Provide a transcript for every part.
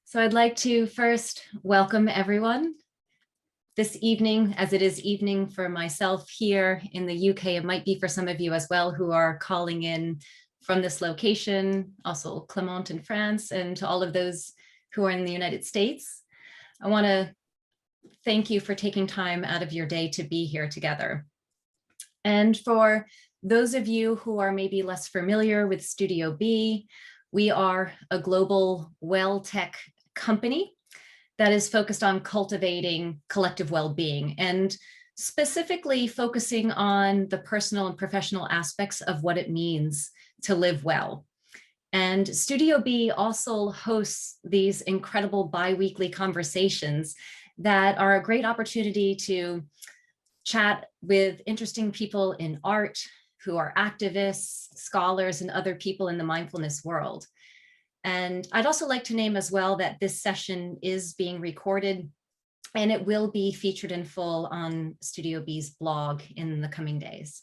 So I'd like to first welcome everyone this evening, as it is evening for myself here in the UK. It might be for some of you as well who are calling in from this location, also Clément in France, and to all of those who are in the United States. I want to thank you for taking time out of your day to be here together. And for those of you who are maybe less familiar with Studio B, we are a global well tech company that is focused on cultivating collective well-being and specifically focusing on the personal and professional aspects of what it means to live well. And Studio B also hosts these incredible bi-weekly conversations that are a great opportunity to chat with interesting people in art who are activists, scholars, and other people in the mindfulness world. And I'd also like to name as well that this session is being recorded and it will be featured in full on Studio B's blog in the coming days.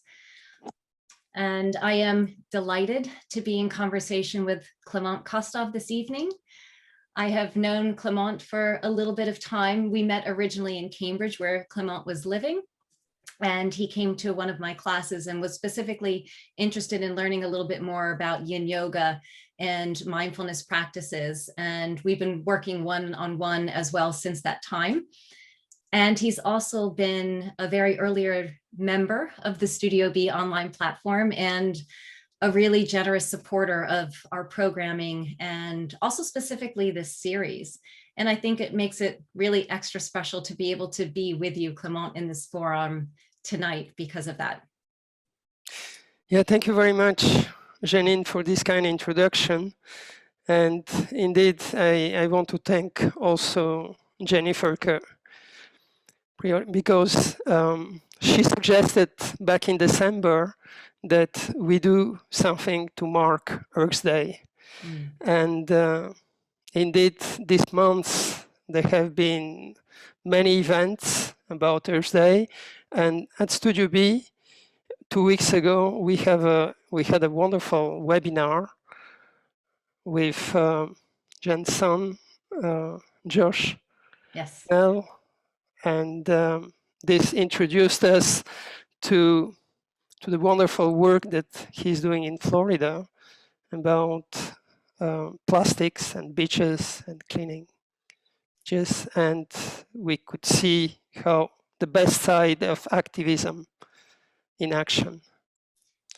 And I am delighted to be in conversation with Clément Kostov this evening. I have known Clément for a little bit of time. We met originally in Cambridge where Clément was living. And he came to one of my classes and was specifically interested in learning a little bit more about yin yoga and mindfulness practices. And we've been working one-on-one as well since that time. And he's also been a very earlier member of the Studio B online platform and a really generous supporter of our programming and also specifically this series. And I think it makes it really extra special to be able to be with you, Clément, in this forum tonight because of that. Yeah, thank you very much, Janine, for this kind of introduction. And indeed, I want to thank also Jennifer because she suggested back in December that we do something to mark Earth Day. And indeed, this month, there have been many events about Earth Day. And at Studio B, 2 weeks ago, we had a wonderful webinar with Jensen, Josh, yes, Mel, and this introduced us to the wonderful work that he's doing in Florida about plastics and beaches and cleaning beaches, and we could see how the best side of activism in action.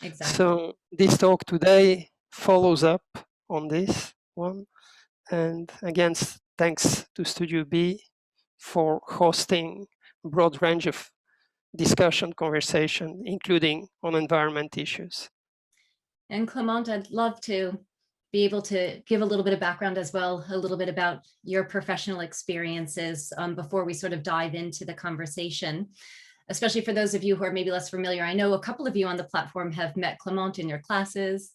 exactly. So this talk today follows up on this one. And again, thanks to Studio B for hosting a broad range of discussion conversation, including on environment issues. And Clément, I'd love to be able to give a little bit of background as well, a little bit about your professional experiences before we sort of dive into the conversation, especially for those of you who are maybe less familiar. I know a couple of you on the platform have met Clément in your classes.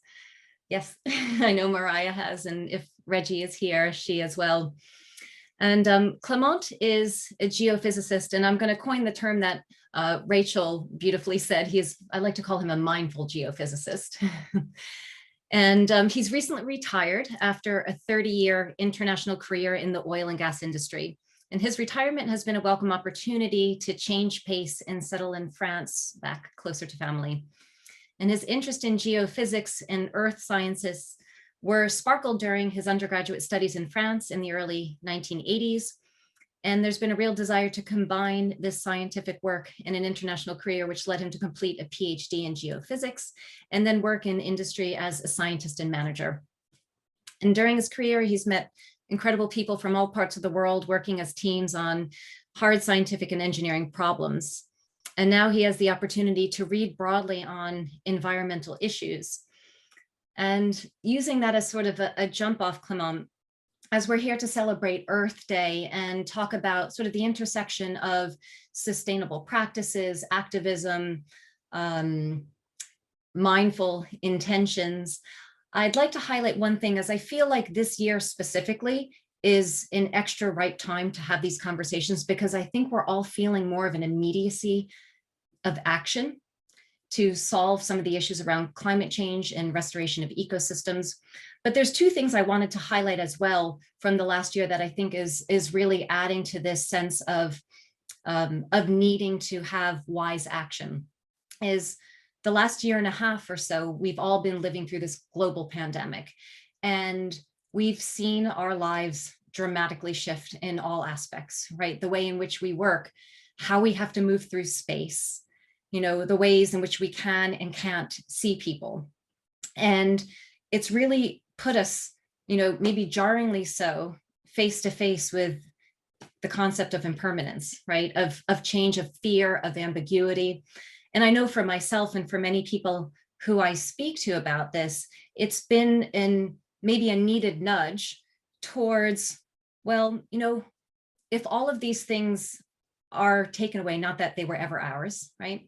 Yes, I know Mariah has, and if Reggie is here, she as well. And Clément is a geophysicist, and I'm going to coin the term that Rachel beautifully said. I like to call him a mindful geophysicist. And he's recently retired after a 30-year international career in the oil and gas industry. And his retirement has been a welcome opportunity to change pace and settle in France, back closer to family. And his interest in geophysics and earth sciences were sparkled during his undergraduate studies in France in the early 1980s. And there's been a real desire to combine this scientific work in an international career, which led him to complete a PhD in geophysics and then work in industry as a scientist and manager. And during his career, he's met incredible people from all parts of the world working as teams on hard scientific and engineering problems. And now he has the opportunity to read broadly on environmental issues. And using that as sort of a jump off, Clément, as we're here to celebrate Earth Day and talk about sort of the intersection of sustainable practices, activism, mindful intentions, I'd like to highlight one thing, as I feel like this year specifically is an extra right time to have these conversations, because I think we're all feeling more of an immediacy of action. to solve some of the issues around climate change and restoration of ecosystems. But there's two things I wanted to highlight as well from the last year that I think is really adding to this sense of needing to have wise action. Is the last year and a half or so, we've all been living through this global pandemic, and we've seen our lives dramatically shift in all aspects, right? The way in which we work, how we have to move through space, the ways in which we can and can't see people. And it's really put us, maybe jarringly so, face to face with the concept of impermanence, right? Of change, of fear, of ambiguity. And I know for myself and for many people who I speak to about this, it's been maybe a needed nudge towards, well, if all of these things are taken away, not that they were ever ours, right?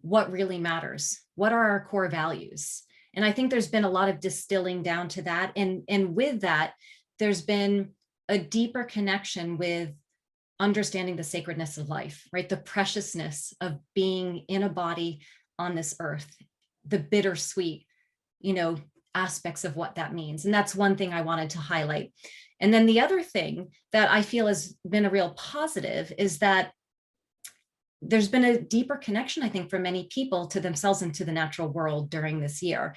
What really matters? What are our core values? And I think there's been a lot of distilling down to that. And with that, there's been a deeper connection with understanding the sacredness of life, right? The preciousness of being in a body on this earth, the bittersweet, aspects of what that means. And that's one thing I wanted to highlight. And then the other thing that I feel has been a real positive is that there's been a deeper connection, I think, for many people to themselves and to the natural world during this year.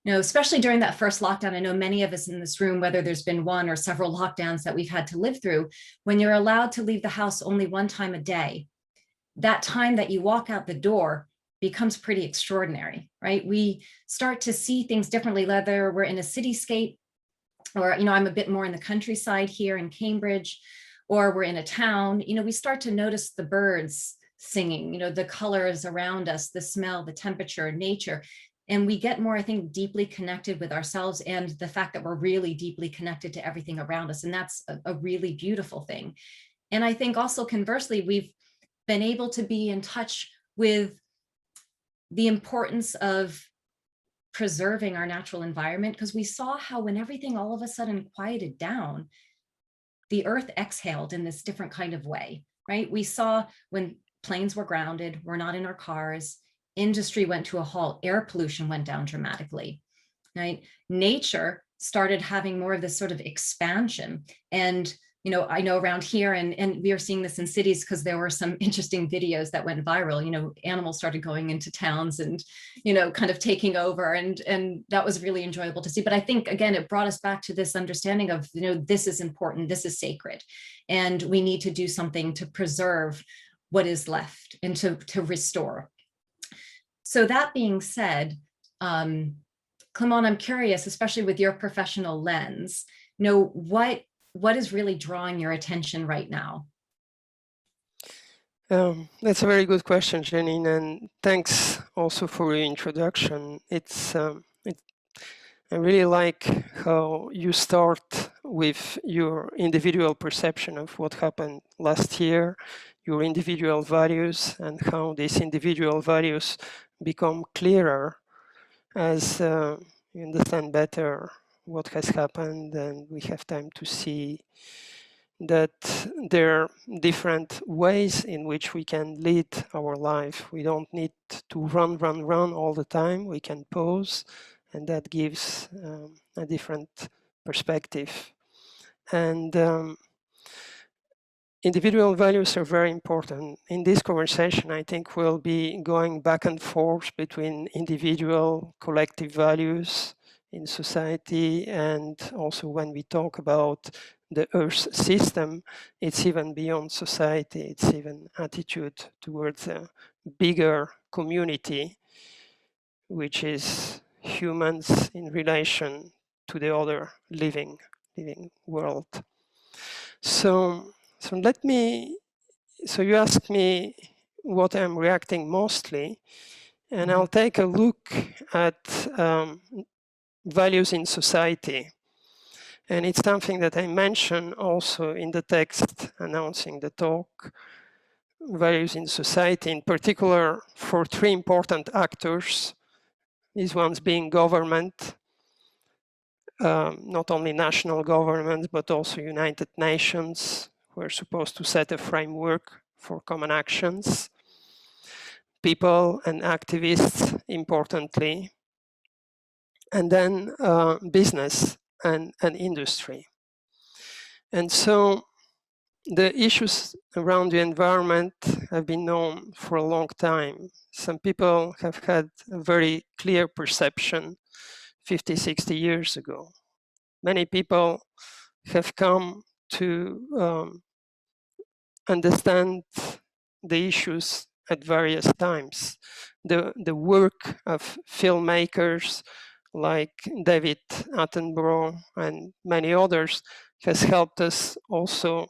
Especially during that first lockdown, I know many of us in this room, whether there's been one or several lockdowns that we've had to live through, when you're allowed to leave the house only one time a day, that time that you walk out the door becomes pretty extraordinary, right? We start to see things differently, whether we're in a cityscape or, I'm a bit more in the countryside here in Cambridge, or we're in a town, we start to notice the birds singing, the colors around us, the smell, the temperature, nature. And we get more, I think, deeply connected with ourselves and the fact that we're really deeply connected to everything around us. And that's a really beautiful thing. And I think also conversely, we've been able to be in touch with the importance of preserving our natural environment, because we saw how when everything all of a sudden quieted down, the earth exhaled in this different kind of way, right? We saw when planes were grounded, we're not in our cars, industry went to a halt, air pollution went down dramatically, right? Nature started having more of this sort of expansion. And, I know around here, and we are seeing this in cities because there were some interesting videos that went viral, animals started going into towns and, kind of taking over. And that was really enjoyable to see. But I think, again, it brought us back to this understanding of, this is important, this is sacred, and we need to do something to preserve what is left and to restore. So that being said, Clément, I'm curious, especially with your professional lens, what is really drawing your attention right now? That's a very good question, Janine, and thanks also for your introduction. I really like how you start with your individual perception of what happened last year, your individual values, and how these individual values become clearer as you understand better what has happened, and we have time to see that there are different ways in which we can lead our life. We don't need to run all the time. We can pause, and that gives a different perspective. And individual values are very important. In this conversation, I think we'll be going back and forth between individual, collective values in society, and also when we talk about the Earth system, it's even beyond society, it's even attitude towards a bigger community, which is humans in relation to the other living world. So you asked me what I'm reacting mostly, and I'll take a look at values in society. And it's something that I mention also in the text announcing the talk, values in society, in particular for three important actors, these ones being government, not only national governments, but also United Nations, who are supposed to set a framework for common actions. people and activists, importantly, and then business and industry. And so the issues around the environment have been known for a long time. Some people have had a very clear perception 50, 60 years ago. Many people have come to understand the issues at various times. The work of filmmakers like David Attenborough and many others has helped us also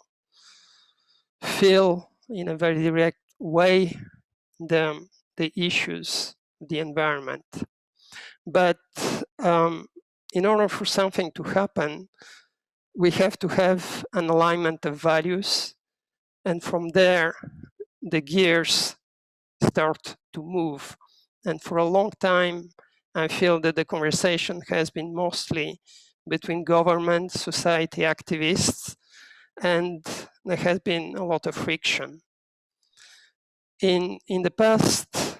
feel in a very direct way the issues of the environment. But in order for something to happen, we have to have an alignment of values, and from there the gears start to move. And for a long time, I feel that the conversation has been mostly between government, society, activists, and there has been a lot of friction. In the past,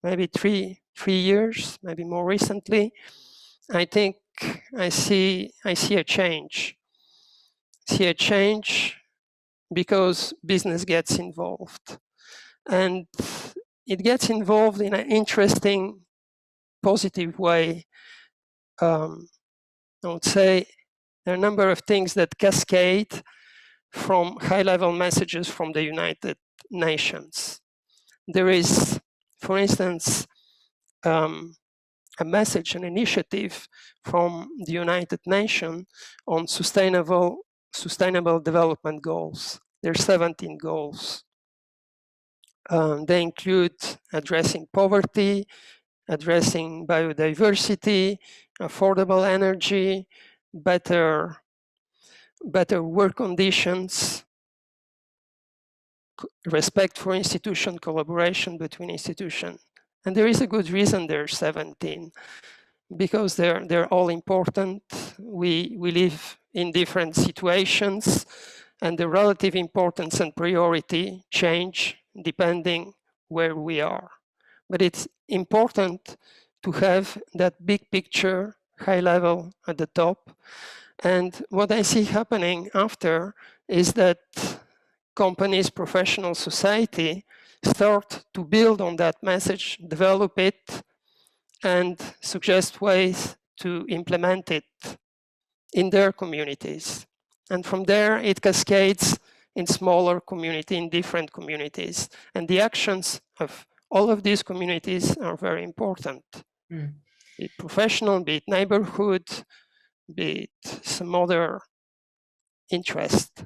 maybe three years, maybe more recently, I think I see a change. See a change because business gets involved, and it gets involved in an interesting, positive way. I would say there are a number of things that cascade from high-level messages from the United Nations. There is, for instance, a message, an initiative from the United Nations on sustainable development goals. There are 17 goals. They include addressing poverty, addressing biodiversity, affordable energy, better work conditions, respect for institution, collaboration between institutions. And there is a good reason there are 17, because they're all important. We live in different situations, and the relative importance and priority change depending where we are. But it's important to have that big picture, high level at the top. And what I see happening after is that companies, professional society start to build on that message, develop it, and suggest ways to implement it in their communities. And from there, it cascades in smaller communities, in different communities. And the actions of all of these communities are very important. Be it professional, be it neighborhood, be it some other interest.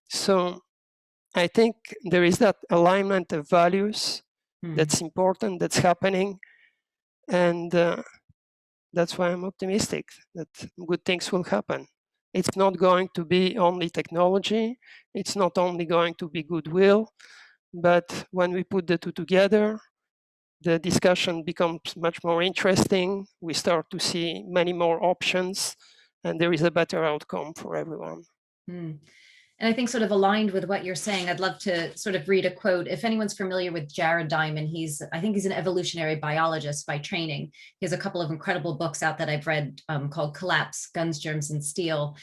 So I think there is that alignment of values that's important, that's happening. And that's why I'm optimistic that good things will happen. It's not going to be only technology. It's not only going to be goodwill. But when we put the two together, the discussion becomes much more interesting. We start to see many more options, and there is a better outcome for everyone. And I think sort of aligned with what you're saying, I'd love to sort of read a quote. If anyone's familiar with Jared Diamond, I think he's an evolutionary biologist by training. He has a couple of incredible books out that I've read called Collapse, Guns, Germs, and Steel.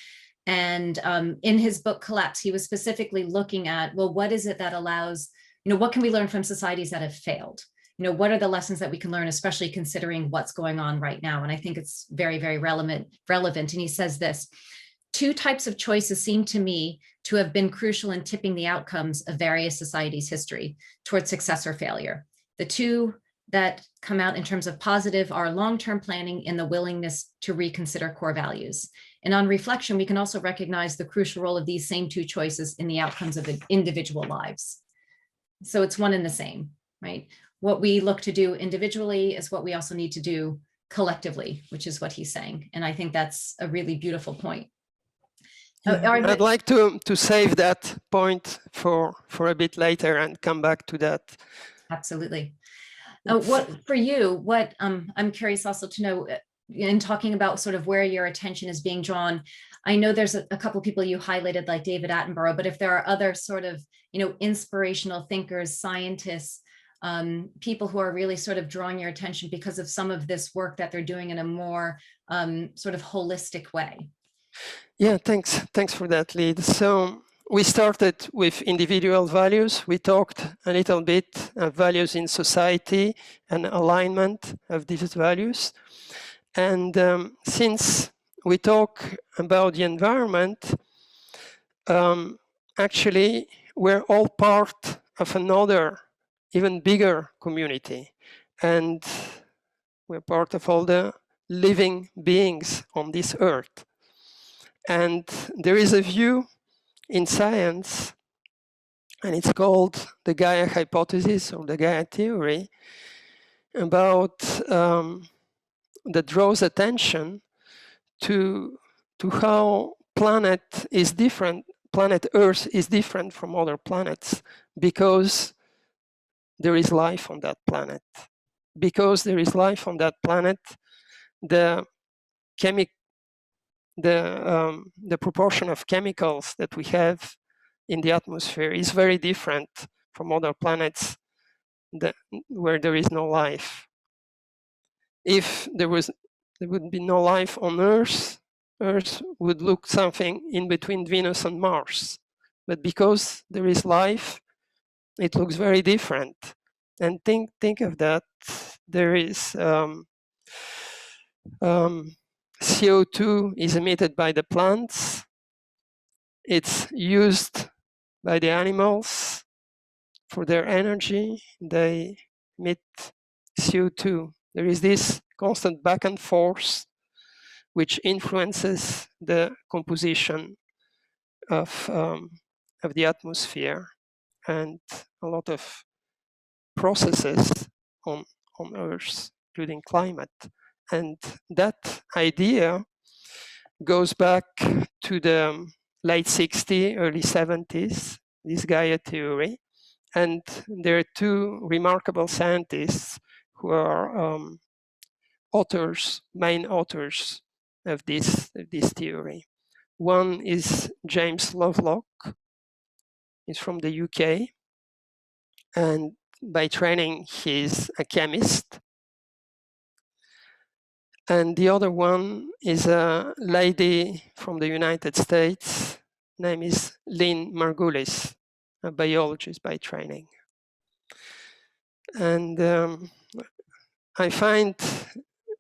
And in his book Collapse, he was specifically looking at, well, what is it that allows, what can we learn from societies that have failed? What are the lessons that we can learn, especially considering what's going on right now? And I think it's very, very relevant. And he says this: two types of choices seem to me to have been crucial in tipping the outcomes of various societies' history towards success or failure. The two that come out in terms of positive are long-term planning and the willingness to reconsider core values. And on reflection, we can also recognize the crucial role of these same two choices in the outcomes of individual lives. So it's one and the same, right? What we look to do individually is what we also need to do collectively, which is what he's saying. And I think that's a really beautiful point. I'd like to save that point for a bit later and come back to that. Absolutely. What for you, I'm curious also to know, in talking about sort of where your attention is being drawn, I know there's a couple of people you highlighted like David Attenborough, but if there are other sort of, inspirational thinkers, scientists, people who are really sort of drawing your attention because of some of this work that they're doing in a more sort of holistic way? Yeah, thanks for that, Lead. So we started with individual values. We talked a little bit of values in society and alignment of these values. And since we talk about the environment, actually, we're all part of another, even bigger community. And we're part of all the living beings on this earth. And there is a view in science, and it's called the Gaia hypothesis or the Gaia theory, about that draws attention to how planet Earth is different from other planets because there is life on that planet. Because there is life on that planet, the proportion of chemicals that we have in the atmosphere is very different from other planets where there is no life. If there would be no life on Earth, Earth would look something in between Venus and Mars. But because there is life, it looks very different. And think of that. There is CO2 is emitted by the plants. It's used by the animals for their energy. They emit CO2. There is this constant back and forth which influences the composition of the atmosphere and a lot of processes on Earth, including climate. And that idea goes back to the late 60s, early 70s, this Gaia theory. And there are two remarkable scientists who are main authors of this theory. One is James Lovelock. He's from the UK. And by training, he's a chemist. And the other one is a lady from the United States. Name is Lynn Margulis, a biologist by training. And I find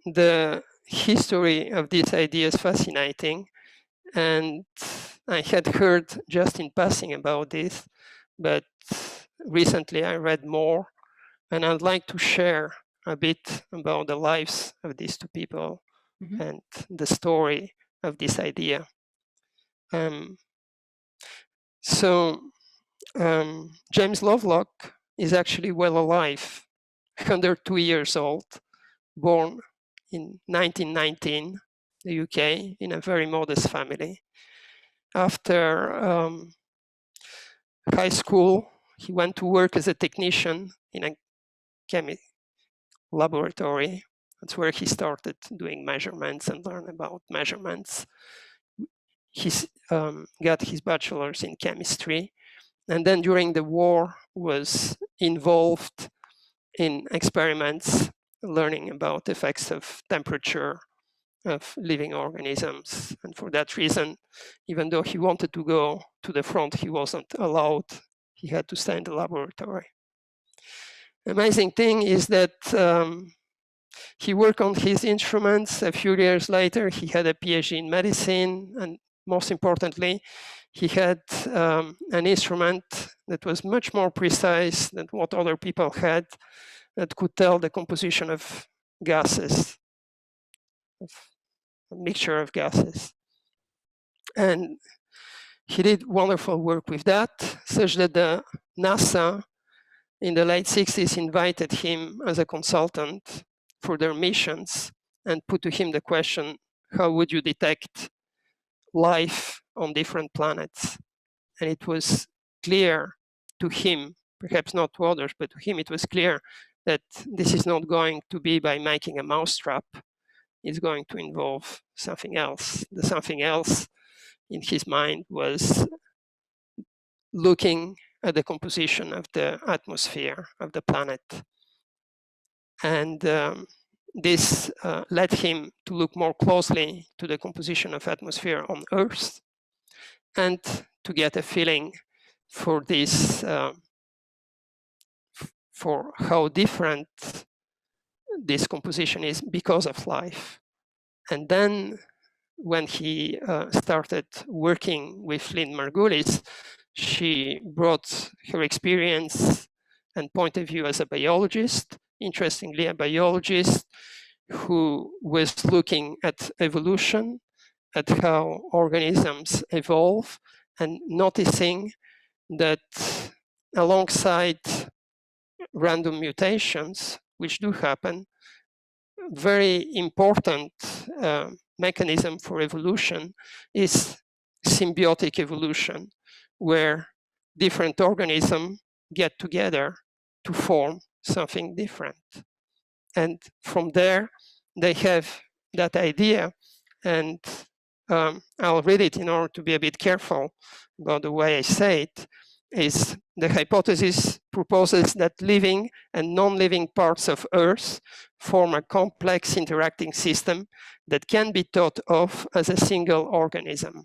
the history of these ideas fascinating. And I had heard just in passing about this, but recently I read more, and I'd like to share a bit about the lives of these two people and the story of this idea. James Lovelock is actually well alive, 102 years old, born in 1919, the UK, in a very modest family. After high school, he went to work as a technician in a chemical laboratory. That's where he started doing measurements and learned about measurements. He got his bachelor's in chemistry, and then during the war was involved in experiments, learning about effects of temperature of living organisms. And for that reason, even though he wanted to go to the front, he wasn't allowed. He had to stay in the laboratory. Amazing thing is that he worked on his instruments. A few years later, he had a PhD in medicine. And most importantly, he had an instrument that was much more precise than what other people had, that could tell the composition of gases, of a mixture of gases. And he did wonderful work with that, such that the NASA in the late 60s invited him as a consultant for their missions and put to him the question, how would you detect life on different planets? And it was clear to him, perhaps not to others, but to him it was clear that this is not going to be by making a mousetrap. It's going to involve something else. The something else in his mind was looking at the composition of the atmosphere of the planet. And this led him to look more closely to the composition of atmosphere on Earth and to get a feeling for this, for how different this composition is because of life. And then when he started working with Lynn Margulis, she brought her experience and point of view as a biologist, interestingly a biologist who was looking at evolution, at how organisms evolve, and noticing that alongside random mutations, which do happen, very important mechanism for evolution is symbiotic evolution, where different organisms get together to form something different. And from there, they have that idea, and I'll read it in order to be a bit careful about the way I say it, is the hypothesis proposes that living and non-living parts of Earth form a complex interacting system that can be thought of as a single organism.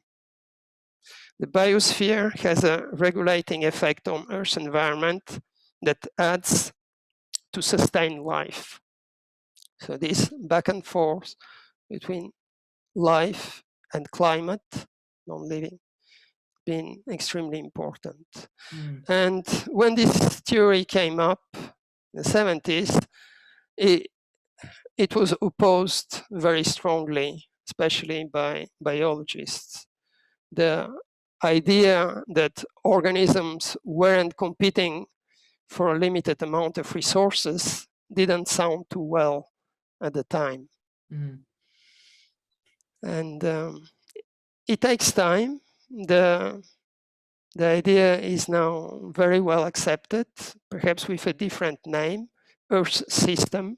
The biosphere has a regulating effect on Earth's environment that adds to sustain life. So this back and forth between life and climate, non-living, been extremely important. And when this theory came up in the 70s, it was opposed very strongly, especially by biologists. The idea that organisms weren't competing for a limited amount of resources didn't sound too well at the time. And it takes time. The idea is now very well accepted, perhaps with a different name, Earth system.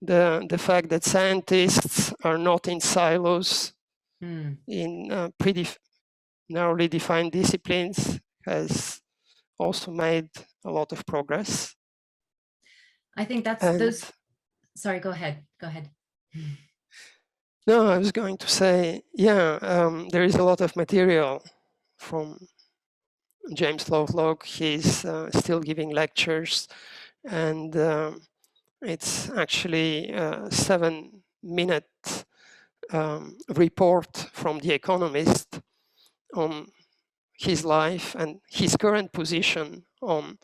The fact that scientists are not in silos in pretty narrowly defined disciplines has also made a lot of progress. I think that's those. Sorry, go ahead. Go ahead. No, I was going to say, yeah, there is a lot of material from James Lovelock. He's still giving lectures, and it's actually a 7-minute report from The Economist on his life and his current position on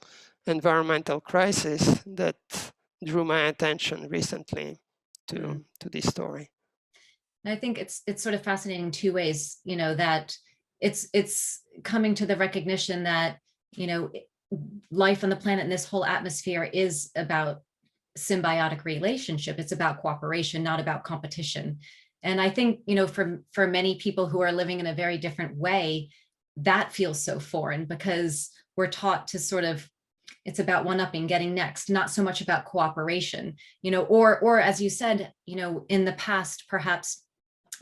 environmental crisis that drew my attention recently to this story. I think it's sort of fascinating in two ways, you know, that it's coming to the recognition that, you know, life on the planet and this whole atmosphere is about symbiotic relationship. It's about cooperation, not about competition. And I think, you know, for many people who are living in a very different way, that feels so foreign because we're taught to sort of, it's about one-upping, getting next, not so much about cooperation, you know, or as you said, you know, in the past, perhaps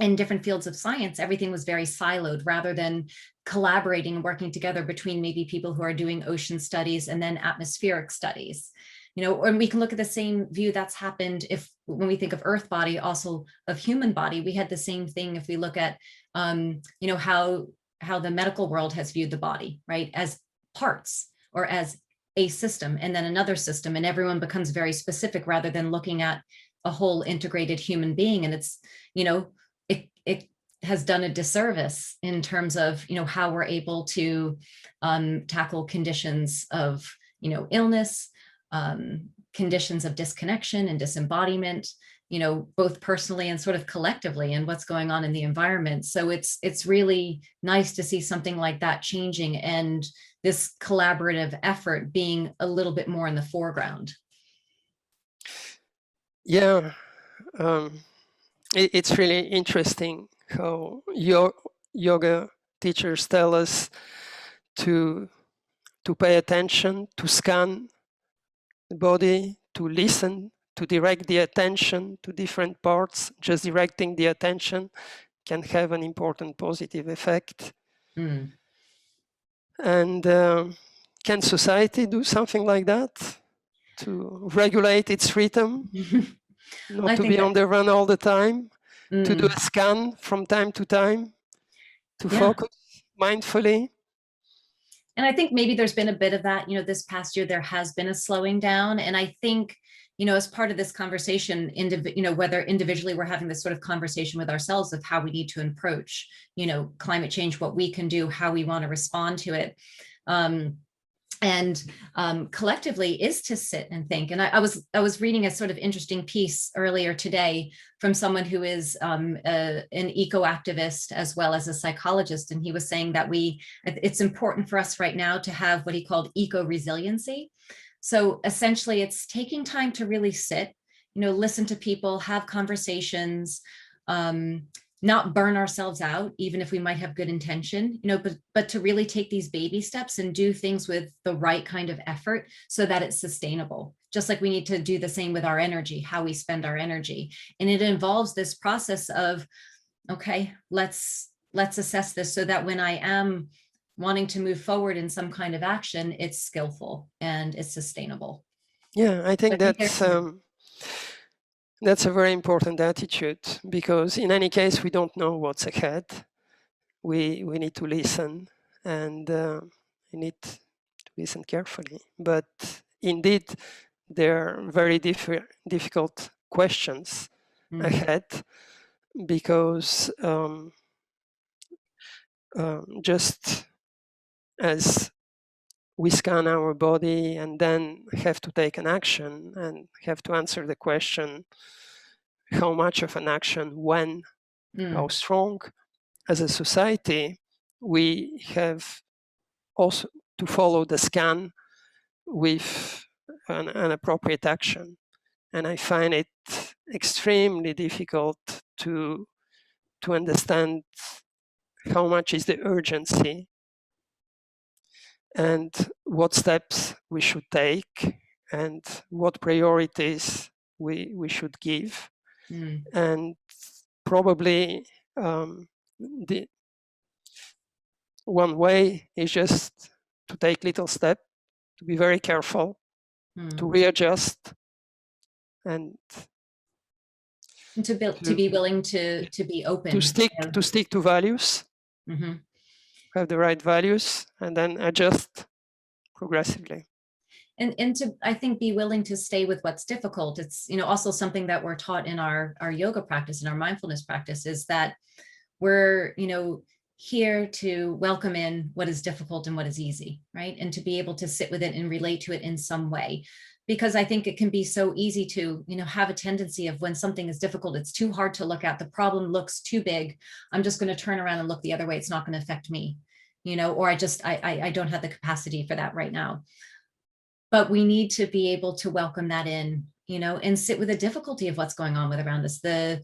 in different fields of science, everything was very siloed rather than collaborating and working together between maybe people who are doing ocean studies and then atmospheric studies. You know, and we can look at the same view that's happened when we think of Earth body, also of human body. We had the same thing if we look at, you know, how the medical world has viewed the body, right, as parts or as a system and then another system, and everyone becomes very specific rather than looking at a whole integrated human being. And it's, you know, it has done a disservice in terms of, you know, how we're able to tackle conditions of, you know, illness, conditions of disconnection and disembodiment, you know, both personally and sort of collectively, and what's going on in the environment. So it's really nice to see something like that changing and this collaborative effort being a little bit more in the foreground. Yeah, it's really interesting how yoga teachers tell us to pay attention, to scan the body, to listen, to direct the attention to different parts. Just directing the attention can have an important positive effect. And can society do something like that to regulate its rhythm, not to be on the run all the time, to do a scan from time to time, to focus mindfully? And I think maybe there's been a bit of that, this past year, there has been a slowing down. And I think, as part of this conversation, whether individually we're having this sort of conversation with ourselves of how we need to approach, climate change, what we can do, how we want to respond to it. And collectively is to sit and think. And I was reading a sort of interesting piece earlier today from someone who is an eco-activist as well as a psychologist. And he was saying that it's important for us right now to have what he called eco-resiliency. So essentially it's taking time to really sit, listen to people, have conversations, not burn ourselves out, even if we might have good intention, but to really take these baby steps and do things with the right kind of effort so that it's sustainable. Just like we need to do the same with our energy, how we spend our energy. And it involves this process of, okay, let's assess this so that when I am wanting to move forward in some kind of action, it's skillful and it's sustainable. Yeah, I think that's a very important attitude, because in any case, we don't know what's ahead. We need to listen, and we need to listen carefully. But indeed, there are very difficult questions ahead, because just as we scan our body and then have to take an action and have to answer the question, how much of an action, when, how strong, as a society, we have also to follow the scan with an appropriate action. And I find it extremely difficult to understand how much is the urgency and what steps we should take and what priorities we should give. And probably the one way is just to take little steps, to be very careful, to readjust, and to be willing to be open, to stick to values, have the right values, and then adjust progressively. And to, I think, be willing to stay with what's difficult. It's, also something that we're taught in our yoga practice and our mindfulness practice, is that we're, here to welcome in what is difficult and what is easy, right? And to be able to sit with it and relate to it in some way. Because I think it can be so easy to, have a tendency of, when something is difficult, it's too hard to look at, the problem looks too big, I'm just going to turn around and look the other way, it's not going to affect me, or I don't have the capacity for that right now. But we need to be able to welcome that in, and sit with the difficulty of what's going on around us, the,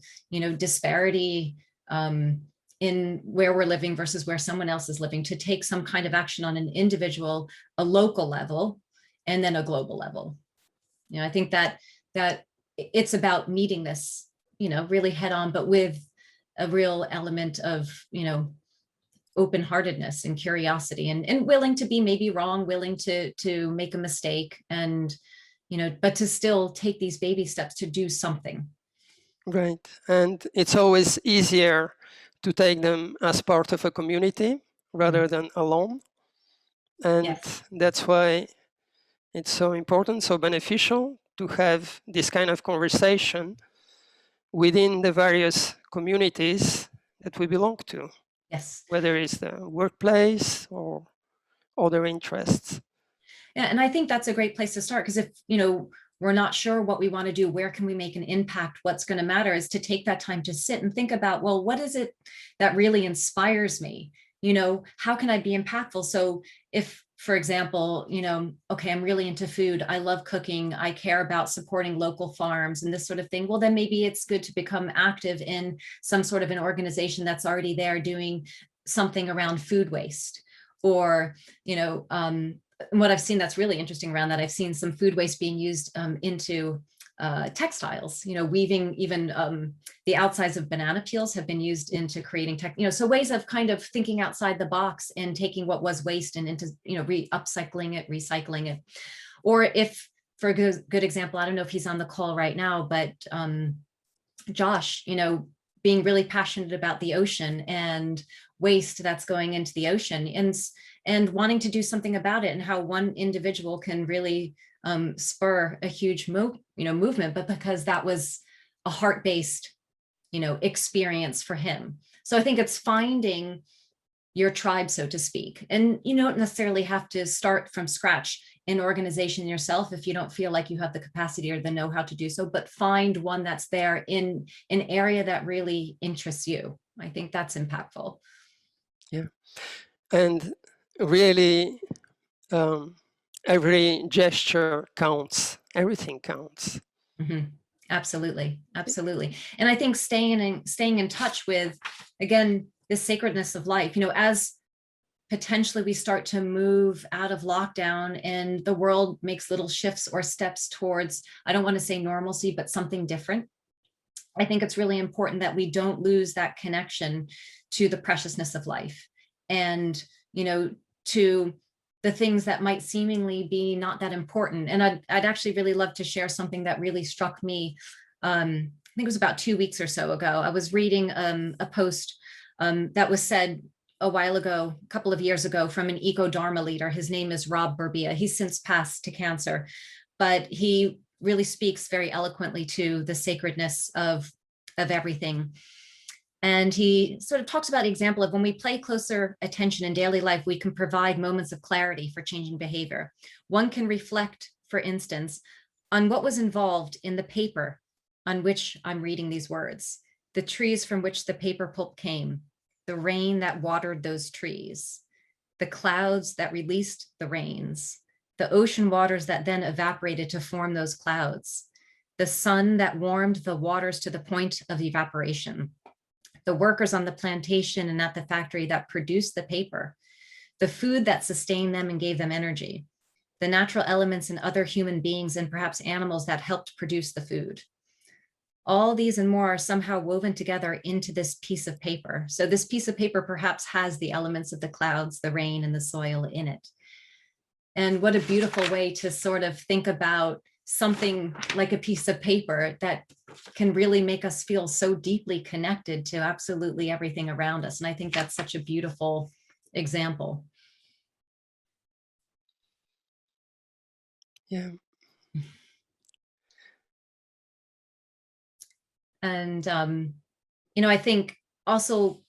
disparity in where we're living versus where someone else is living, to take some kind of action on an individual, a local level, and then a global level. I think that it's about meeting this, really head on, but with a real element of, open-heartedness and curiosity, and willing to be maybe wrong, willing to make a mistake, and but to still take these baby steps to do something. Right. And it's always easier to take them as part of a community rather than alone. And that's why it's so important, so beneficial to have this kind of conversation within the various communities that we belong to. Yes. Whether it's the workplace or other interests. Yeah, and I think that's a great place to start, because if, we're not sure what we want to do, where can we make an impact, what's going to matter, is to take that time to sit and think about, well, what is it that really inspires me? How can I be impactful? So if, for example, okay, I'm really into food, I love cooking, I care about supporting local farms and this sort of thing, well, then maybe it's good to become active in some sort of an organization that's already there doing something around food waste. Or, what I've seen that's really interesting around that, I've seen some food waste being used into textiles, weaving, even the outsides of banana peels have been used into creating so ways of kind of thinking outside the box and taking what was waste and into, upcycling it, recycling it. Or if, for a good example, I don't know if he's on the call right now, but Josh, being really passionate about the ocean and waste that's going into the ocean, and wanting to do something about it, and how one individual can really spur a huge movement, but because that was a heart-based experience for him. So I think it's finding your tribe, so to speak, and you don't necessarily have to start from scratch in organization yourself if you don't feel like you have the capacity or the know-how to do so, but find one that's there in an area that really interests you. I think that's impactful. Yeah, and really every gesture counts, everything counts. Mm-hmm. Absolutely, absolutely. And I think staying in touch with, again, the sacredness of life, as potentially we start to move out of lockdown and the world makes little shifts or steps towards, I don't want to say normalcy, but something different. I think it's really important that we don't lose that connection to the preciousness of life, and, to the things that might seemingly be not that important. And I'd actually really love to share something that really struck me. I think it was about 2 weeks or so ago. I was reading a post that was said a while ago, a couple of years ago, from an eco-dharma leader. His name is Rob Burbia. He's since passed to cancer, but he really speaks very eloquently to the sacredness of everything. And he sort of talks about the example of when we pay closer attention in daily life, we can provide moments of clarity for changing behavior. One can reflect, for instance, on what was involved in the paper on which I'm reading these words, the trees from which the paper pulp came, the rain that watered those trees, the clouds that released the rains, the ocean waters that then evaporated to form those clouds, the sun that warmed the waters to the point of evaporation, the workers on the plantation and at the factory that produced the paper, the food that sustained them and gave them energy, the natural elements and other human beings and perhaps animals that helped produce the food. All these and more are somehow woven together into this piece of paper. So this piece of paper perhaps has the elements of the clouds, the rain, and the soil in it. And what a beautiful way to sort of think about something like a piece of paper that can really make us feel so deeply connected to absolutely everything around us. And I think that's such a beautiful example. Yeah. And, I think also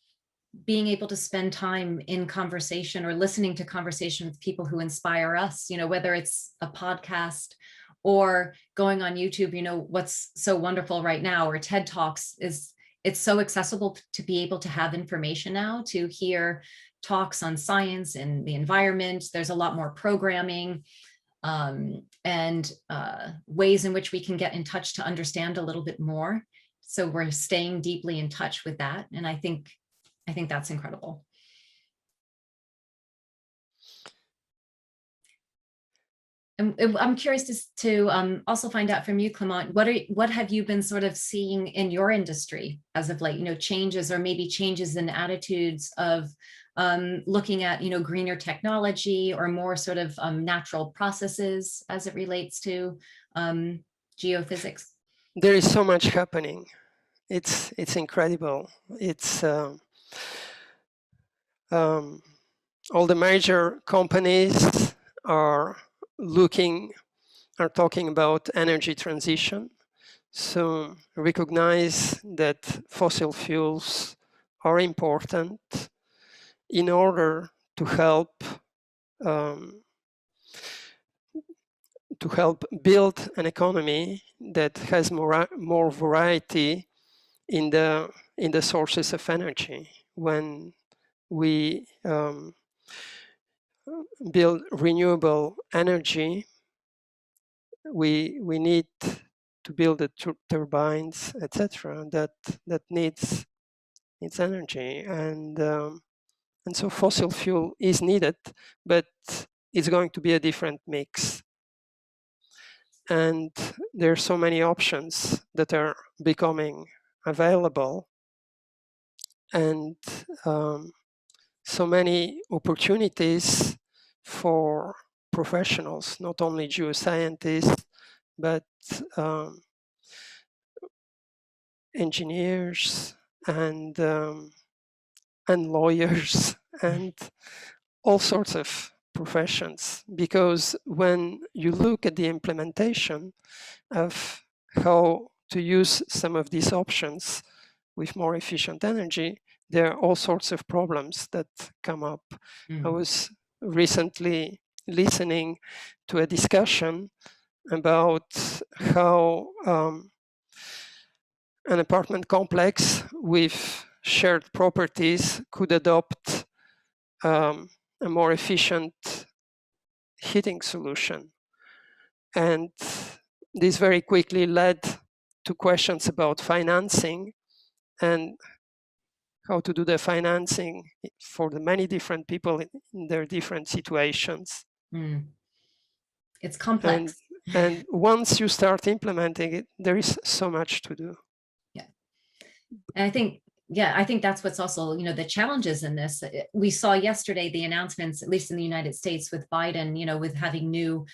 being able to spend time in conversation or listening to conversation with people who inspire us, whether it's a podcast or going on YouTube, what's so wonderful right now, or TED Talks, is it's so accessible to be able to have information now, to hear talks on science and the environment. There's a lot more programming and ways in which we can get in touch to understand a little bit more. So we're staying deeply in touch with that. And I think that's incredible. And I'm curious to also find out from you, Clément, what have you been sort of seeing in your industry as of late, changes or maybe changes in attitudes of looking at, greener technology or more sort of natural processes as it relates to geophysics? There is so much happening. It's incredible. It's all the major companies are talking about energy transition. So recognize that fossil fuels are important in order to help build an economy that has more variety in the sources of energy. When we build renewable energy, we need to build the turbines, etc. That needs energy, and so fossil fuel is needed, but it's going to be a different mix. And there are so many options that are becoming available, and so many opportunities for professionals, not only geoscientists, but engineers and lawyers and all sorts of professions. Because when you look at the implementation of how to use some of these options with more efficient energy, there are all sorts of problems that come up. I was recently listening to a discussion about how an apartment complex with shared properties could adopt a more efficient heating solution. And this very quickly led to questions about financing and how to do the financing for the many different people in their different situations. It's complex. And once you start implementing it, there is so much to do. Yeah. And I think that's what's also, the challenges in this. We saw yesterday the announcements, at least in the United States, with Biden, with having new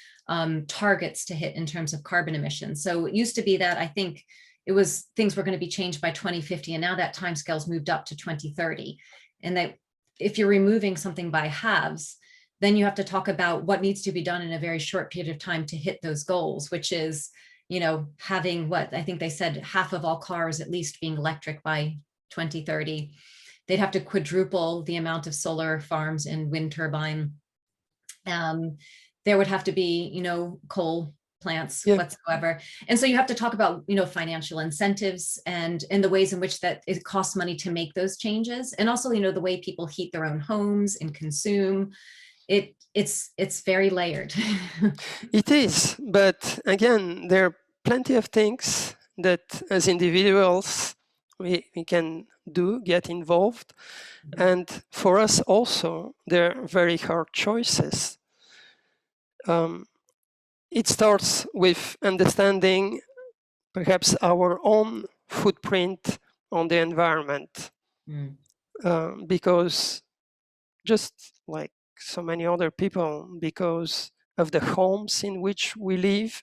targets to hit in terms of carbon emissions. So it used to be that I think it was things were going to be changed by 2050, and now that timescale's moved up to 2030. And that if you're removing something by halves, then you have to talk about what needs to be done in a very short period of time to hit those goals, which is, having what I think they said, half of all cars at least being electric by 2030. They'd have to quadruple the amount of solar farms and wind turbine. There would have to be, coal plants whatsoever. And so you have to talk about, financial incentives and the ways in which that it costs money to make those changes. And also, the way people heat their own homes and consume. It's very layered. It is, but again, there are plenty of things that as individuals we can get involved. And for us also, there are very hard choices. It starts with understanding perhaps our own footprint on the environment. Because just like so many other people, because of the homes in which we live,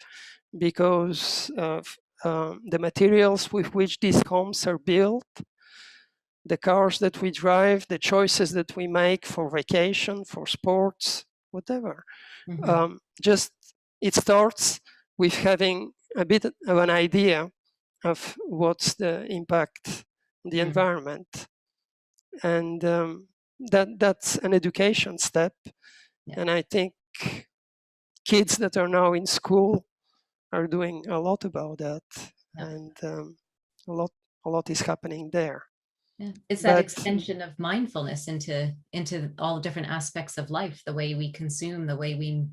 because of the materials with which these homes are built, the cars that we drive, the choices that we make for vacation, for sports, whatever. Just it starts with having a bit of an idea of what's the impact on the environment. And that's an education step. And I think kids that are now in school are doing a lot about that. And a lot is happening there. It's that extension of mindfulness into all different aspects of life, the way we consume, the way we,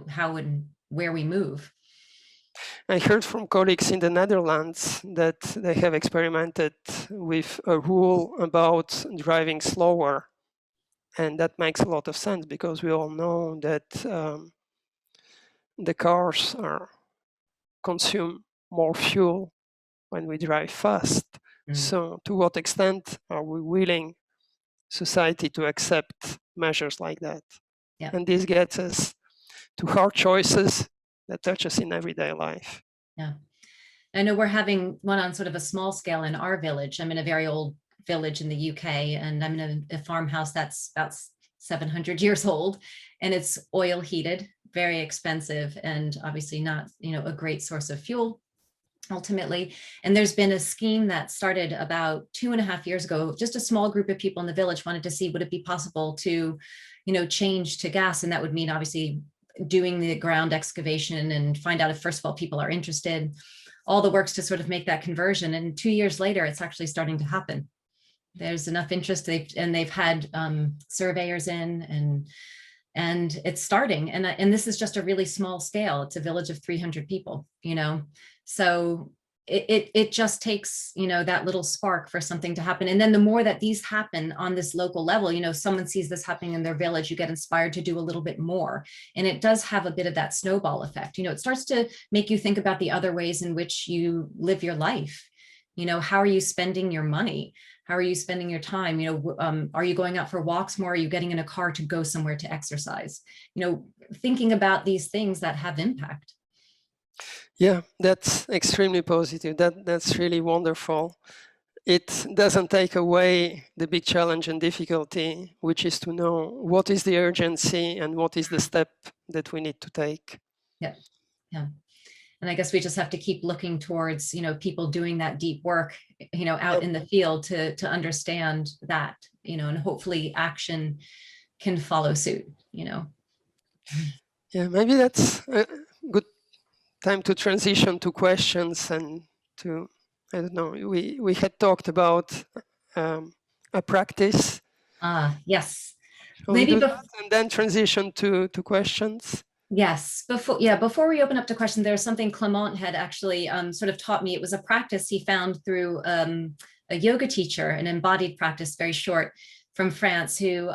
how and where we move. I heard from colleagues in the Netherlands that they have experimented with a rule about driving slower. And that makes a lot of sense because we all know that the cars consume more fuel when we drive fast. So to what extent are we willing, society, to accept measures like that? And this gets us to hard choices that touch us in everyday life. Yeah. I know we're having one on sort of a small scale in our village. I'm in a very old village in the UK, and I'm in a farmhouse that's about 700 years old, and it's oil heated, very expensive, and obviously not, a great source of fuel ultimately. And there's been a scheme that started about 2.5 years ago. Just a small group of people in the village wanted to see, would it be possible to, change to gas? And that would mean obviously doing the ground excavation and find out if, first of all, people are interested, all the works to sort of make that conversion. And 2 years later, it's actually starting to happen. There's enough interest, they've had surveyors in, and it's starting. And this is just a really small scale. It's a village of 300 people, So it just takes, you know, that little spark for something to happen. And then the more that these happen on this local level, you know, someone sees this happening in their village, you get inspired to do a little bit more. And it does have a bit of that snowball effect. You know, it starts to make you think about the other ways in which you live your life. You know, how are you spending your money? How are you spending your time? You know, are you going out for walks more? Are you getting in a car to go somewhere to exercise? You know, thinking about these things that have impact. Yeah, that's extremely positive. That's really wonderful. It doesn't take away the big challenge and difficulty, which is to know what is the urgency and what is the step that we need to take. Yeah, yeah. And I guess we just have to keep looking towards, you know, people doing that deep work, you know, out in the field to understand that, you know, and hopefully action can follow suit, you know. Yeah, maybe that's a good time to transition to questions and to, I don't know, we had talked about a practice. Yes. Shall we do that and then transition to questions? Yes, before we open up to questions, there's something Clément had actually sort of taught me. It was a practice he found through a yoga teacher, an embodied practice, very short, from France, who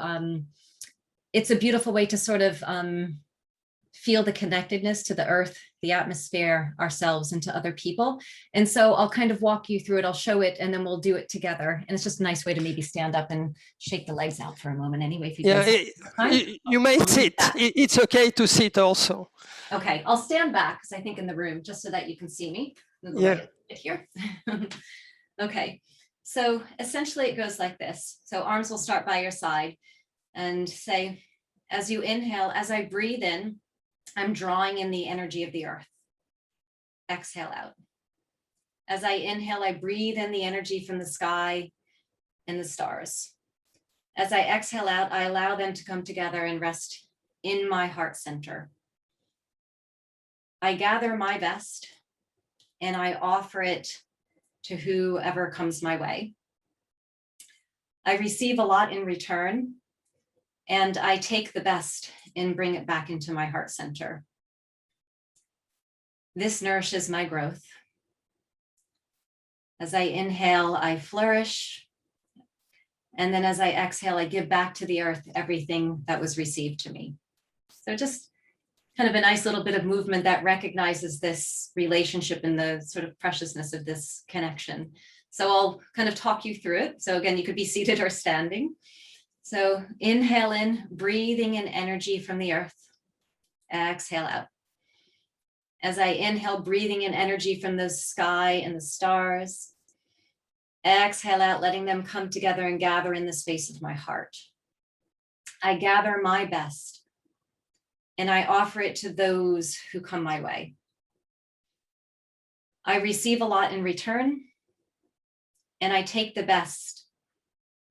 it's a beautiful way to sort of feel the connectedness to the earth, the atmosphere, ourselves, and to other people. And so I'll kind of walk you through it. I'll show it, and then we'll do it together. And it's just a nice way to maybe stand up and shake the legs out for a moment. Anyway, if you guys you may sit. It's okay to sit also. Okay, I'll stand back because I think in the room, just so that you can see me. Yeah. Here. Okay, so essentially it goes like this. So arms will start by your side and say, as you inhale, as I breathe in, I'm drawing in the energy of the earth. Exhale out. As I inhale, I breathe in the energy from the sky and the stars. As I exhale out, I allow them to come together and rest in my heart center. I gather my best and I offer it to whoever comes my way. I receive a lot in return, and I take the best and bring it back into my heart center. This nourishes my growth. As I inhale, I flourish. And then as I exhale, I give back to the earth everything that was received to me. So just kind of a nice little bit of movement that recognizes this relationship and the sort of preciousness of this connection. So I'll kind of talk you through it. So again, you could be seated or standing. So inhale in, breathing in energy from the earth. Exhale out. As I inhale, breathing in energy from the sky and the stars. Exhale out, letting them come together and gather in the space of my heart. I gather my best, and I offer it to those who come my way. I receive a lot in return, and I take the best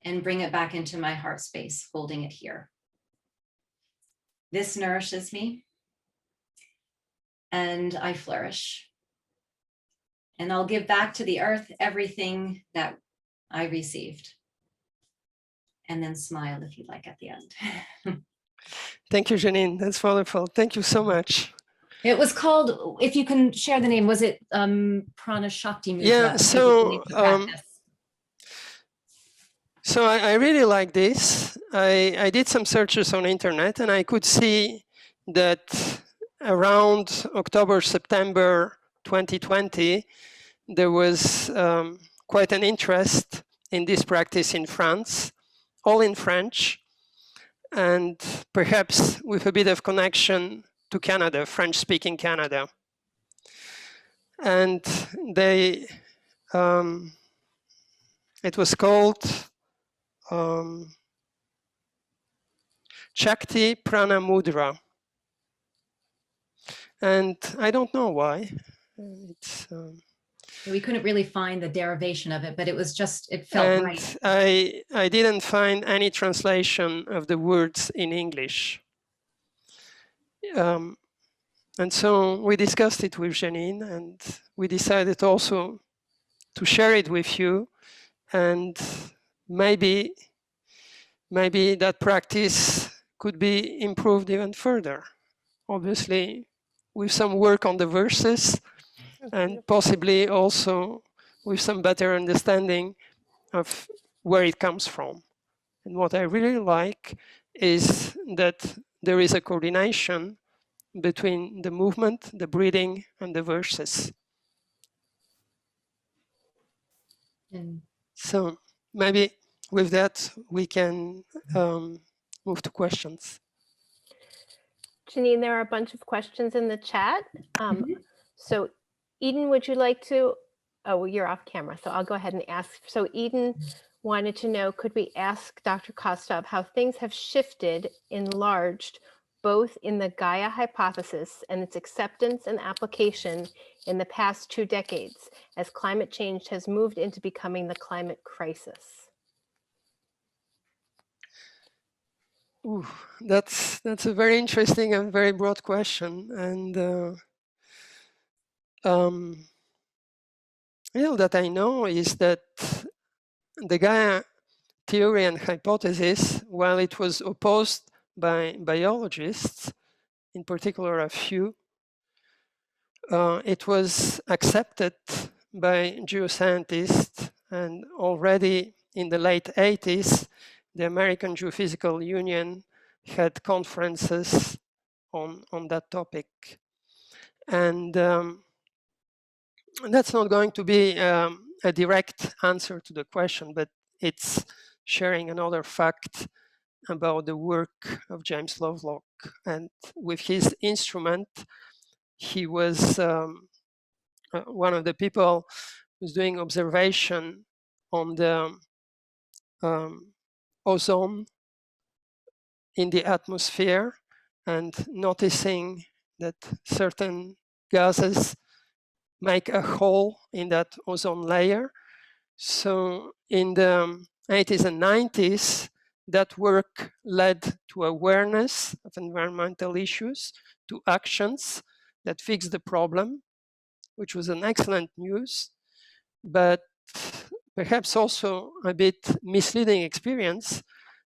and bring it back into my heart space, holding it here. This nourishes me, and I flourish. And I'll give back to the earth everything that I received. And then smile if you'd like at the end. Thank you, Janine. That's wonderful. Thank you so much. It was called, if you can share the name, was it Prana Shakti Mudra? Yeah, so I really like this. I did some searches on internet, and I could see that around October, September 2020, there was quite an interest in this practice in France, all in French, and perhaps with a bit of connection to Canada, French-speaking Canada. And they, it was called Shakti Prana Mudra. And I don't know why. It's, we couldn't really find the derivation of it, but it was just, it felt right. I didn't find any translation of the words in English. And so we discussed it with Janine, and we decided also to share it with you, and maybe that practice could be improved even further. Obviously, with some work on the verses, and possibly also with some better understanding of where it comes from. And what I really like is that there is a coordination between the movement, the breathing, and the verses. So maybe with that, we can move to questions. Janine, there are a bunch of questions in the chat. So Eden, would you like to, oh, well, you're off camera, so I'll go ahead and ask. So Eden wanted to know, could we ask Dr. Kostov how things have shifted, enlarged, both in the Gaia hypothesis and its acceptance and application in the past 2 decades, as climate change has moved into becoming the climate crisis? Ooh, that's a very interesting and very broad question. And all that I know is that the Gaia theory and hypothesis, while it was opposed by biologists, in particular a few, it was accepted by geoscientists, and already in the late 80s, the American Geophysical Union had conferences on that topic. And that's not going to be a direct answer to the question, but it's sharing another fact about the work of James Lovelock. And with his instrument, he was one of the people who's doing observation on the ozone in the atmosphere and noticing that certain gases make a hole in that ozone layer. So in the 80s and 90s, that work led to awareness of environmental issues, to actions that fix the problem, which was an excellent news, but perhaps also a bit misleading experience,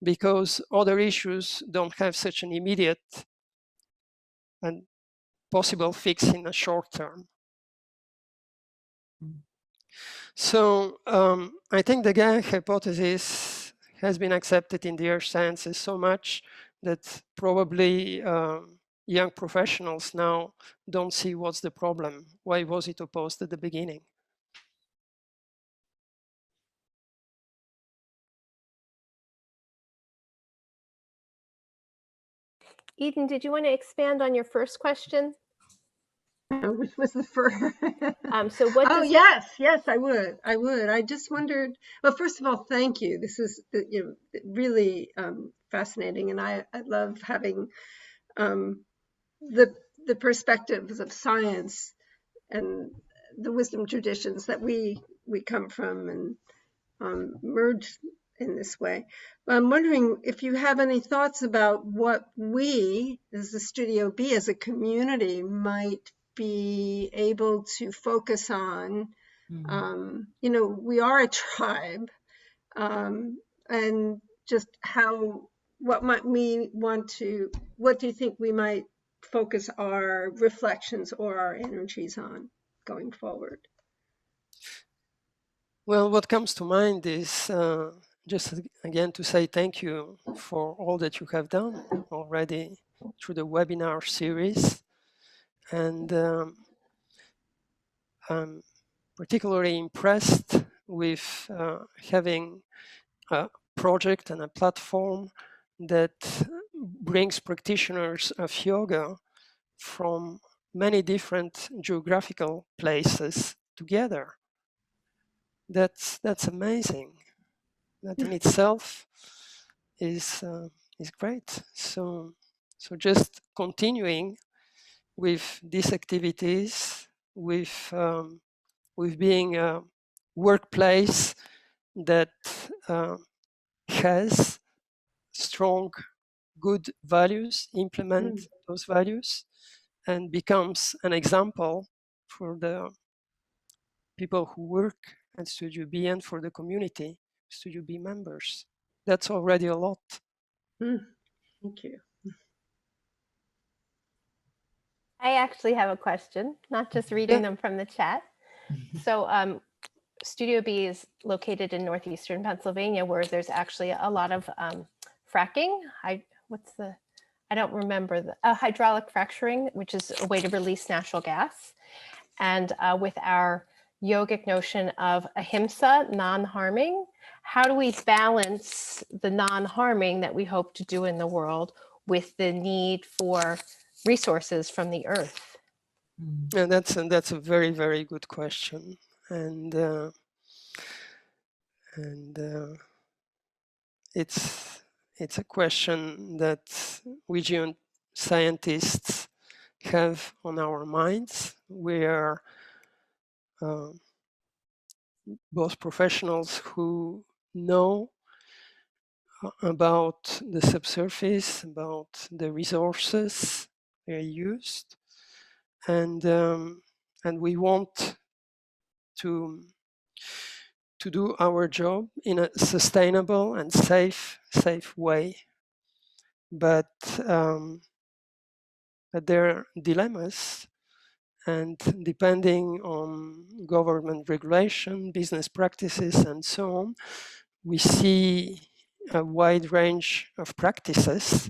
because other issues don't have such an immediate and possible fix in the short term. So I think the Gaia hypothesis has been accepted in the earth sciences so much that probably young professionals now don't see what's the problem. Why was it opposed at the beginning? Eden, did you want to expand on your first question? Which was the first? So what Oh, yes, I would. I just wondered, well, first of all, thank you. This is really fascinating. And I love having the perspectives of science and the wisdom traditions that we come from and merge in this way. I'm wondering if you have any thoughts about what we, as the Studio B, as a community, might be able to focus on. We are a tribe, and just what do you think we might focus our reflections or our energies on going forward? Well, what comes to mind is just again to say thank you for all that you have done already through the webinar series. And I'm particularly impressed with having a project and a platform that brings practitioners of yoga from many different geographical places together. That's amazing. That in itself is great. So just continuing with these activities, with being a workplace that has strong, good values, implement those values, and becomes an example for the people who work at Studio B and for the community, Studio B members. That's already a lot. Thank you. I actually have a question, not just reading them from the chat. So Studio B is located in northeastern Pennsylvania, where there's actually a lot of fracking. I don't remember the hydraulic fracturing, which is a way to release natural gas. And with our yogic notion of ahimsa, non-harming, how do we balance the non-harming that we hope to do in the world with the need for resources from the earth? And that's a very, very good question. And it's a question that we geoscientists have on our minds. We are both professionals who know about the subsurface, about the resources that are used, and we want to do our job in a sustainable and safe way. But there are dilemmas, and depending on government regulation, business practices, and so on, we see a wide range of practices,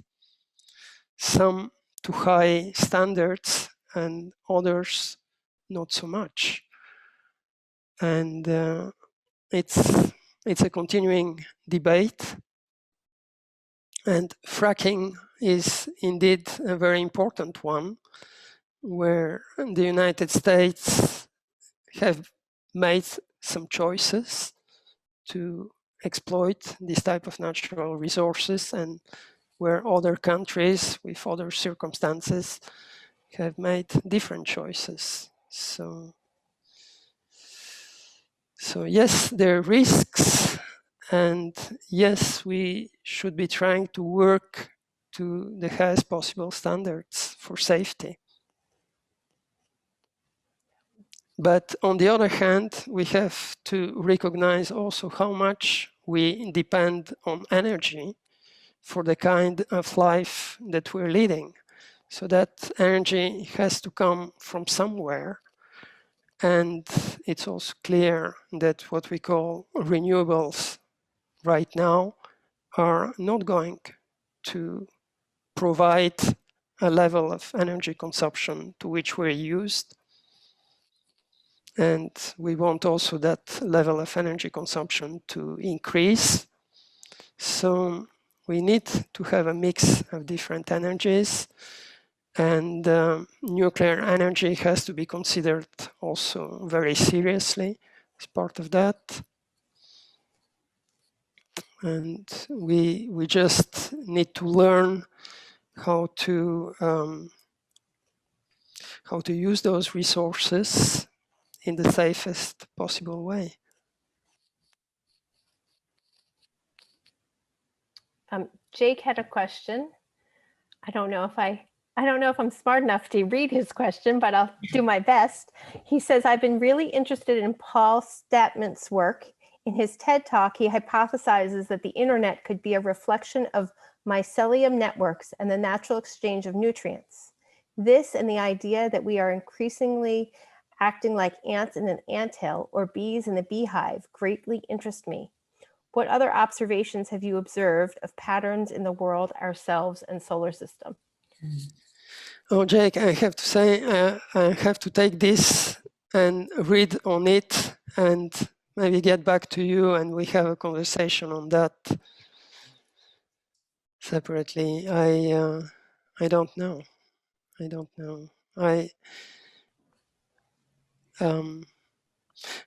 some to high standards and others not so much. And it's a continuing debate. And fracking is indeed a very important one, where the United States have made some choices to exploit this type of natural resources, and where other countries with other circumstances have made different choices. So yes, there are risks, and yes, we should be trying to work to the highest possible standards for safety. But on the other hand, we have to recognize also how much we depend on energy for the kind of life that we're leading. So that energy has to come from somewhere. And it's also clear that what we call renewables right now are not going to provide a level of energy consumption to which we're used. And we want also that level of energy consumption to increase. So we need to have a mix of different energies, and nuclear energy has to be considered also very seriously as part of that. And we just need to learn how to use those resources in the safest possible way. Jake had a question. I don't know if I'm smart enough to read his question, but I'll do my best. He says, I've been really interested in Paul Statman's work. In his TED Talk, he hypothesizes that the internet could be a reflection of mycelium networks and the natural exchange of nutrients. This and the idea that we are increasingly acting like ants in an anthill or bees in a beehive greatly interest me. What other observations have you observed of patterns in the world, ourselves, and solar system? Oh, Jake, I have to say, I have to take this and read on it and maybe get back to you, and we have a conversation on that separately. I don't know. I don't know.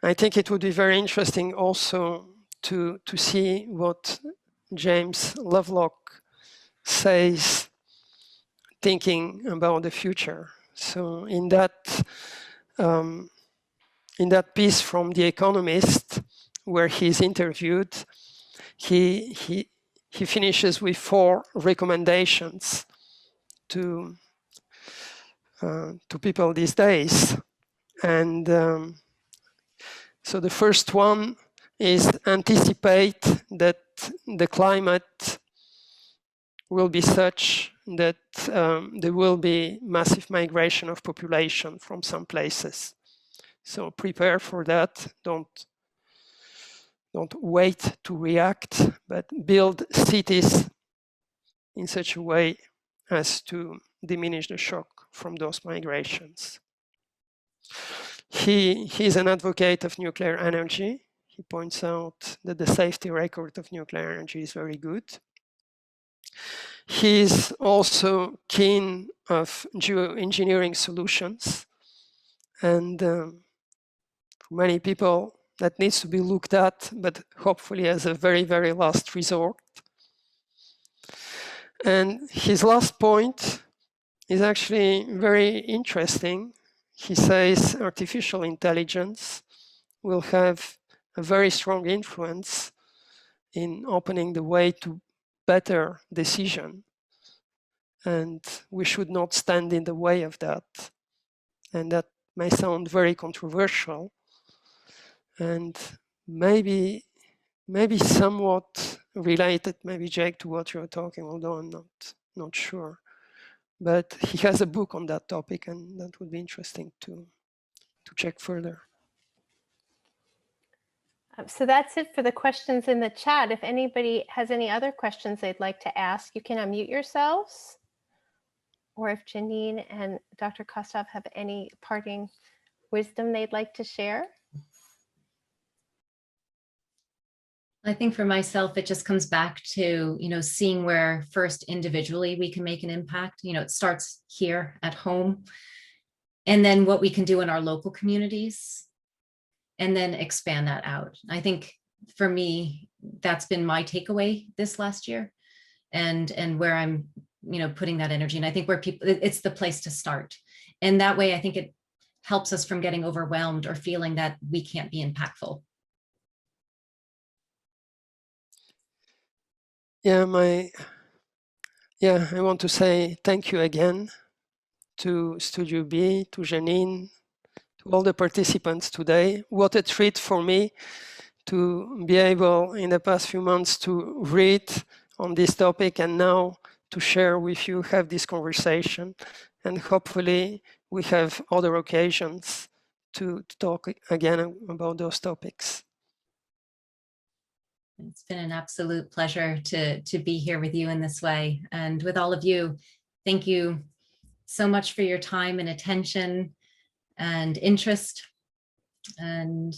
I think it would be very interesting also to see what James Lovelock says, thinking about the future. So in that piece from The Economist, where he's interviewed, he finishes with 4 recommendations to people these days, and so the first one is anticipate that the climate will be such that there will be massive migration of population from some places. So prepare for that. Don't wait to react, but build cities in such a way as to diminish the shock from those migrations. He's an advocate of nuclear energy. He points out that the safety record of nuclear energy is very good. He's also keen of geoengineering solutions, and for many people that needs to be looked at, but hopefully as a very, very last resort. And his last point is actually very interesting. He says artificial intelligence will have a very strong influence in opening the way to better decision. And we should not stand in the way of that. And that may sound very controversial and maybe somewhat related, maybe Jake, to what you're talking, although I'm not sure. But he has a book on that topic, and that would be interesting to check further. So that's it for the questions in the chat. If anybody has any other questions they'd like to ask, you can unmute yourselves. Or if Janine and Dr. Kostov have any parting wisdom they'd like to share. I think for myself, it just comes back to, seeing where first individually we can make an impact. It starts here at home, and then what we can do in our local communities, and then expand that out. I think for me, that's been my takeaway this last year, and where I'm, putting that energy. And I think where people, it's the place to start. And that way, I think it helps us from getting overwhelmed or feeling that we can't be impactful. I want to say thank you again to Studio B, to Janine, to all the participants today. What a treat for me to be able in the past few months to read on this topic and now to share with you, have this conversation, and hopefully we have other occasions to talk again about those topics. It's been an absolute pleasure to be here with you in this way. And with all of you, thank you so much for your time and attention and interest. And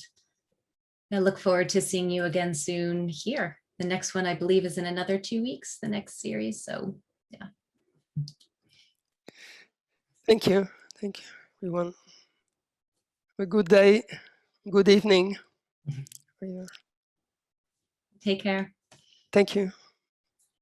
I look forward to seeing you again soon here. The next one, I believe, is in another 2 weeks, the next series. So, yeah. Thank you. Thank you, everyone. A good day, good evening. Take care. Thank you.